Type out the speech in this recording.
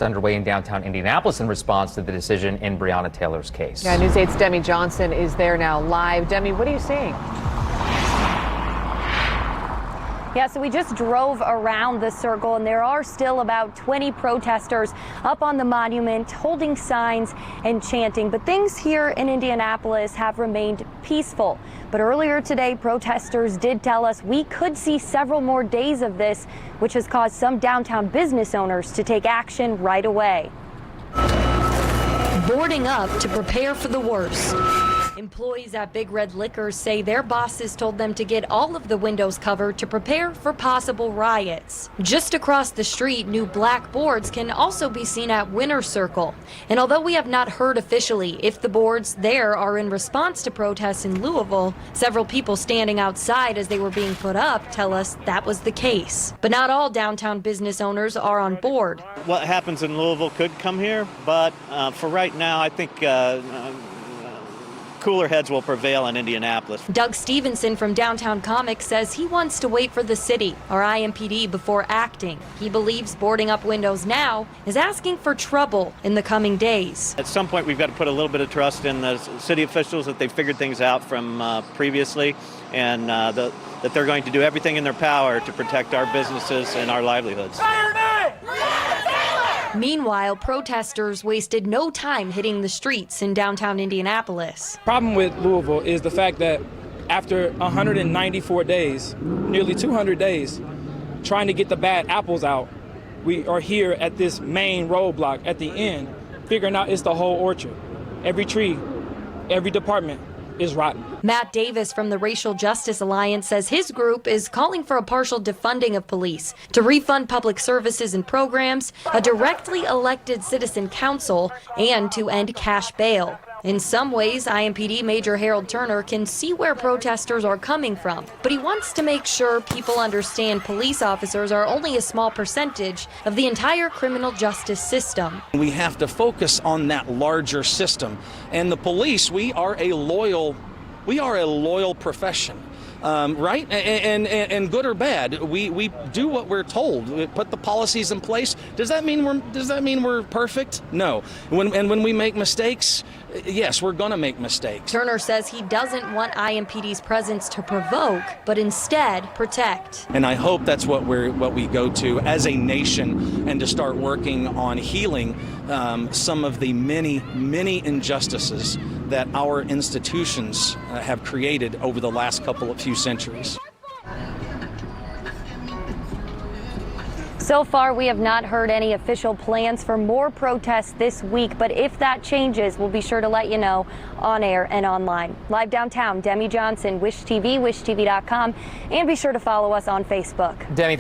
Underway in downtown Indianapolis in response to the decision in Breonna Taylor's case. Yeah, News 8's Demi Johnson is there now live. Demi, what are you seeing? Yeah, so we just drove around the circle and there are still about 20 protesters up on the monument holding signs and chanting. But things here in Indianapolis have remained peaceful. But earlier today, protesters did tell us we could see several more days of this, which has caused some downtown business owners to take action right away. Boarding up to prepare for the worst. Employees at Big Red Liquor say their bosses told them to get all of the windows covered to prepare for possible riots. Just across the street, new black boards can also be seen at Winter Circle. And although we have not heard officially if the boards there are in response to protests in Louisville, several people standing outside as they were being put up tell us that was the case. But not all downtown business owners are on board. What happens in Louisville could come here, but for right now, I think cooler heads will prevail in Indianapolis. Doug Stevenson from Downtown Comics says he wants to wait for the city, or IMPD, before acting. He believes boarding up windows now is asking for trouble in the coming days. At some point, we've got to put a little bit of trust in the city officials that they've figured things out from previously, and that they're going to do everything in their power to protect our businesses and our livelihoods. Meanwhile, protesters wasted no time hitting the streets in downtown Indianapolis. Problem with Louisville is the fact that after 194 days, nearly 200 days, trying to get the bad apples out, we are here at this main roadblock at the end, figuring out it's the whole orchard. Every tree, every department is rotten. Matt Davis from the Racial Justice Alliance says his group is calling for a partial defunding of police, to refund public services and programs, a directly elected citizen council, and to end cash bail. In some ways, IMPD Major Harold Turner can see where protesters are coming from, but he wants to make sure people understand police officers are only a small percentage of the entire criminal justice system. We have to focus on that larger system. And the police, we are a loyal profession. Right? And good or bad, we do what we're told. We put the policies in place. Does that mean we're perfect? No. When we make mistakes, yes, we're going to make mistakes. Turner says he doesn't want IMPD's presence to provoke, but instead protect. And I hope that's what we go to as a nation, and to start working on healing some of the many injustices that our institutions have created over the last few centuries. So far, we have not heard any official plans for more protests this week, but if that changes, we'll be sure to let you know on air and online. Live downtown, Demi Johnson, Wish TV, wishtv.com, and be sure to follow us on Facebook. Demi,